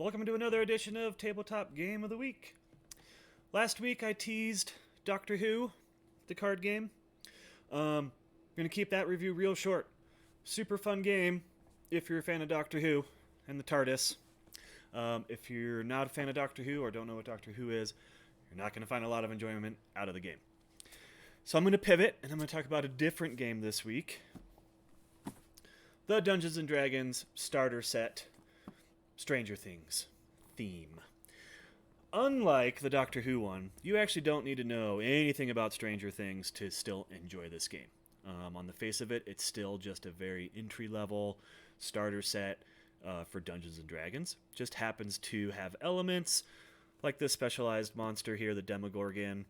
Welcome to another edition of Tabletop Game of the Week. Last week I teased Doctor Who, the card game. I'm going to keep that review real short. Super fun game if you're a fan of Doctor Who and the TARDIS. If you're not a fan of Doctor Who or don't know what Doctor Who is, you're not going to find a lot of enjoyment out of the game. So I'm going to pivot and I'm going to talk about a different game this week. The Dungeons & Dragons starter set Stranger Things theme. Unlike the Doctor Who one, you actually don't need to know anything about Stranger Things to still enjoy this game. On the face of it, it's still just a very entry-level starter set for Dungeons & Dragons. Just happens to have elements like this specialized monster here, the Demogorgon,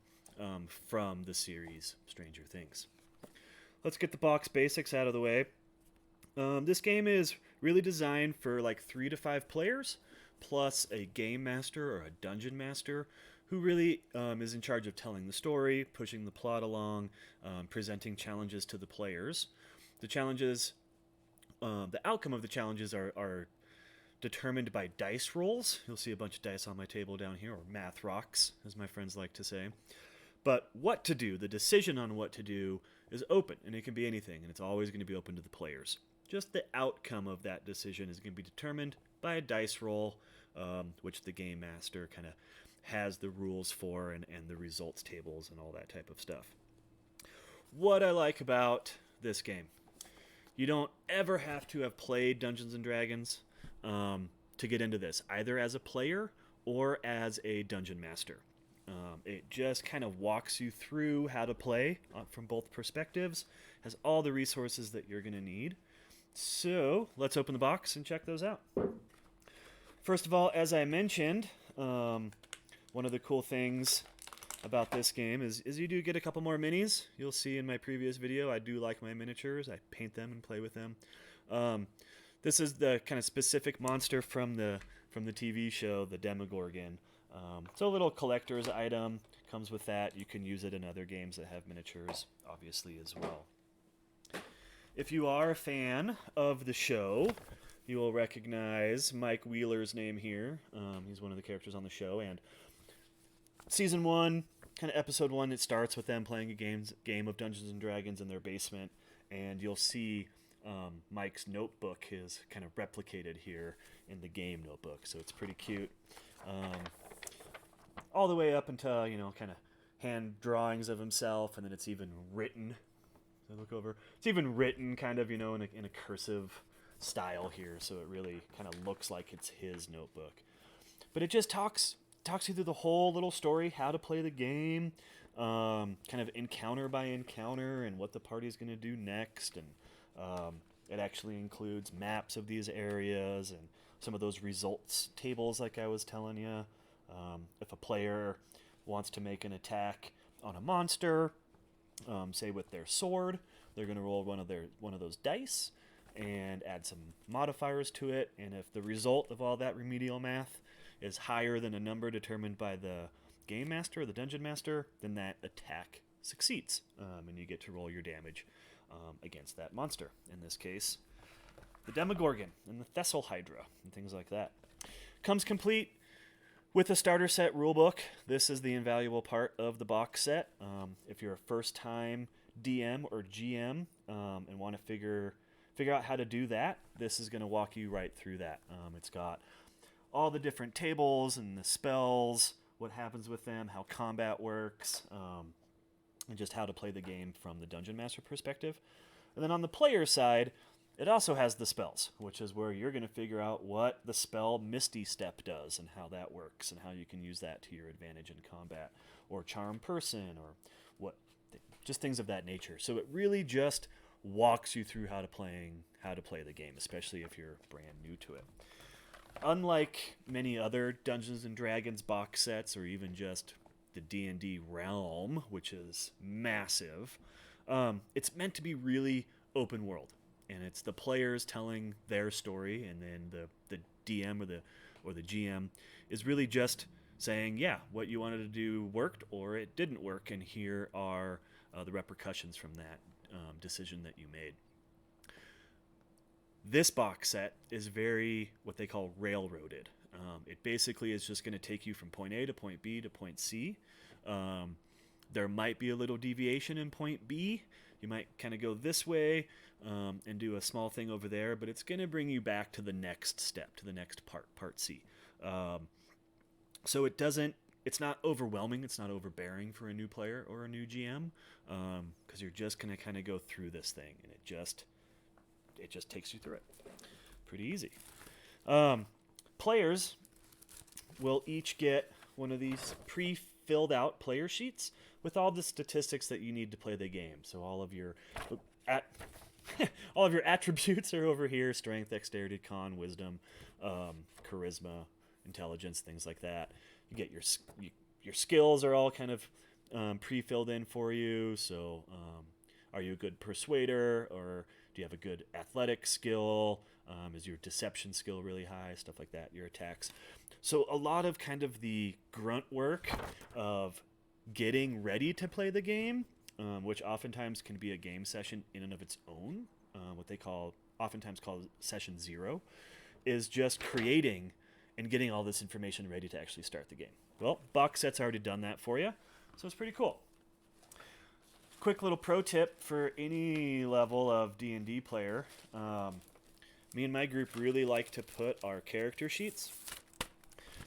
from the series Stranger Things. Let's get the box basics out of the way. This game is really designed for like 3 to 5 players, plus a game master or a dungeon master who really is in charge of telling the story, pushing the plot along, presenting challenges to the players. The challenges, the outcome of the challenges are determined by dice rolls. You'll see a bunch of dice on my table down here, or math rocks, as my friends like to say. But what to do, the decision on what to do, is open, and it can be anything, and it's always going to be open to the players. Just the outcome of that decision is going to be determined by a dice roll, which the game master kind of has the rules for and the results tables and all that type of stuff. What I like about this game, you don't ever have to have played Dungeons & Dragons to get into this, either as a player or as a dungeon master. It just kind of walks you through how to play from both perspectives, has all the resources that you're going to need. So let's open the box and check those out. First of all, as I mentioned, one of the cool things about this game is you do get a couple more minis. You'll see in my previous video, I do like my miniatures. I paint them and play with them. This is the kind of specific monster from the TV show, the Demogorgon. So a little collector's item comes with that. You can use it in other games that have miniatures, obviously, as well. If you are a fan of the show, you will recognize Mike Wheeler's name here. He's one of the characters on the show, and Season 1, kind of Episode 1, it starts with them playing a game of Dungeons & Dragons in their basement, and you'll see Mike's notebook is kind of replicated here in the game notebook, so it's pretty cute. All the way up until, kind of hand drawings of himself, and then it's even written. So look over. It's even written kind of, in a cursive style here, so it really kind of looks like it's his notebook. But it just talks you through the whole little story, how to play the game, kind of encounter by encounter, and what the party's going to do next. And it actually includes maps of these areas and some of those results tables, like I was telling you. If a player wants to make an attack on a monster, say with their sword, they're going to roll one of those dice and add some modifiers to it. And if the result of all that remedial math is higher than a number determined by the game master or the dungeon master, then that attack succeeds, and you get to roll your damage against that monster. In this case, the Demogorgon and the Thessal Hydra and things like that. Comes complete with a starter set rulebook. This is the invaluable part of the box set. If you're a first-time DM or GM and want to figure out how to do that, this is going to walk you right through that. It's got all the different tables and the spells, what happens with them, how combat works, and just how to play the game from the Dungeon Master perspective. And then on the player side, it also has the spells, which is where you're going to figure out what the spell Misty Step does and how that works and how you can use that to your advantage in combat, or Charm Person, or just things of that nature. So it really just walks you through how to play the game, especially if you're brand new to it. Unlike many other Dungeons & Dragons box sets, or even just the D&D realm, which is massive, it's meant to be really open world. And it's the players telling their story, and then the DM or the GM is really just saying, yeah, what you wanted to do worked or it didn't work, and here are the repercussions from that decision that you made. This box set is very what they call railroaded. It basically is just going to take you from point A to point B to point C. There might be a little deviation in point B. You might kind of go this way and do a small thing over there, but it's going to bring you back to the next step, to the next part C. So it's not overwhelming, it's not overbearing for a new player or a new GM, because you're just going to kind of go through this thing, and it just takes you through it. Pretty easy. Players will each get one of these pre-filled out player sheets with all the statistics that you need to play the game. So all of your all of your attributes are over here: strength, dexterity, con, wisdom, charisma, intelligence, things like that. You get your skills are all kind of pre-filled in for you. So are you a good persuader, or do you have a good athletic skill? Is your deception skill really high? Stuff like that. Your attacks. So a lot of kind of the grunt work of getting ready to play the game, which oftentimes can be a game session in and of its own, what they oftentimes call session 0, is just creating and getting all this information ready to actually start the game. Well, box set's already done that for you, so it's pretty cool. Quick little pro tip for any level of D&D player. Me and my group really like to put our character sheets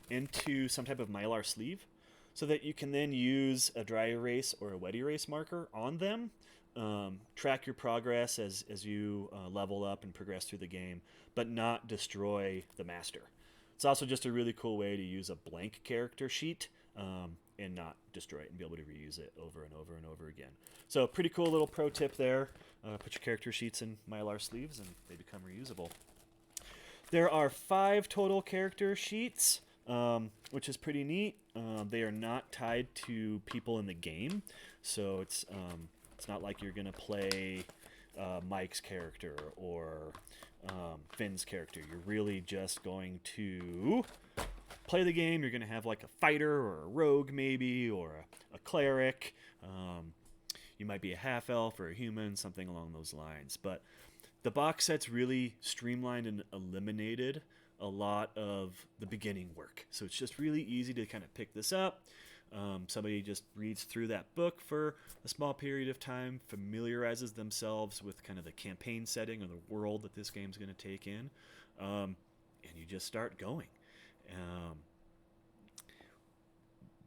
into some type of Mylar sleeve so that you can then use a dry erase or a wet erase marker on them. Track your progress as you level up and progress through the game, but not destroy the master. It's also just a really cool way to use a blank character sheet and not destroy it and be able to reuse it over and over and over again. So pretty cool little pro tip there. Put your character sheets in Mylar sleeves and they become reusable. There are 5 total character sheets, which is pretty neat. They are not tied to people in the game, so it's not like you're going to play Mike's character or Finn's character. You're really just going to play the game. You're going to have like a fighter or a rogue maybe, or a cleric. You might be a half-elf or a human, something along those lines. But the box set's really streamlined and eliminated a lot of the beginning work. So it's just really easy to kind of pick this up. Somebody just reads through that book for a small period of time, familiarizes themselves with kind of the campaign setting or the world that this game's going to take in, and you just start going.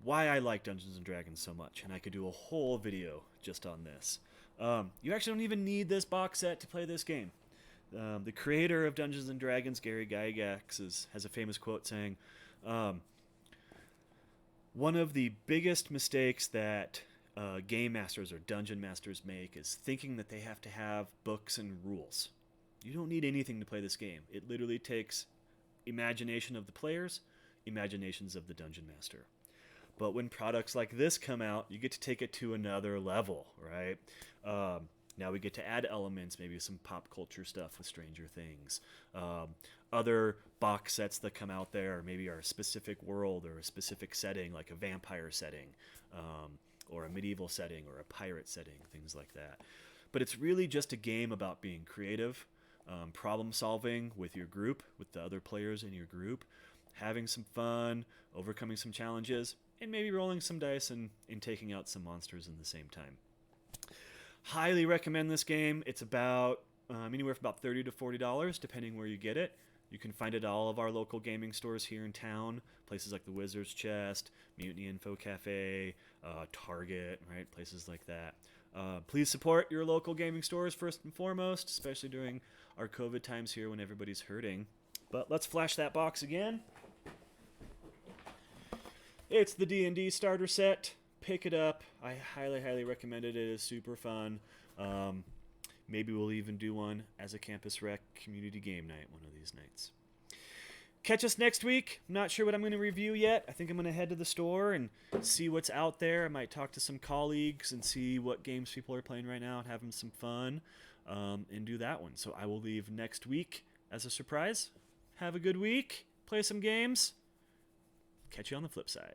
Why I like Dungeons & Dragons so much, and I could do a whole video just on this. You actually don't even need this box set to play this game. The creator of Dungeons & Dragons, Gary Gygax, has a famous quote saying, one of the biggest mistakes that game masters or dungeon masters make is thinking that they have to have books and rules. You don't need anything to play this game. It literally takes imagination of the players, imaginations of the dungeon master. But when products like this come out, you get to take it to another level, right? Now we get to add elements, maybe some pop culture stuff with Stranger Things. Other box sets that come out there maybe are a specific world or a specific setting, like a vampire setting, or a medieval setting, or a pirate setting, things like that. But it's really just a game about being creative, problem solving with your group, with the other players in your group, having some fun, overcoming some challenges, and maybe rolling some dice and taking out some monsters in the same time. Highly recommend this game. It's about anywhere from about $30 to $40, depending where you get it. You can find it at all of our local gaming stores here in town, places like the Wizard's Chest, Mutiny Info Cafe, Target, right? Places like that. Please support your local gaming stores first and foremost, especially during our COVID times here when everybody's hurting. But let's flash that box again. It's the D&D starter set. Pick it up. I highly, highly recommend it. It is super fun. Maybe we'll even do one as a Campus Rec community game night one of these nights. Catch us next week. I'm not sure what I'm going to review yet. I think I'm going to head to the store and see what's out there. I might talk to some colleagues and see what games people are playing right now and having some fun, and do that one. So I will leave next week as a surprise. Have a good week. Play some games. Catch you on the flip side.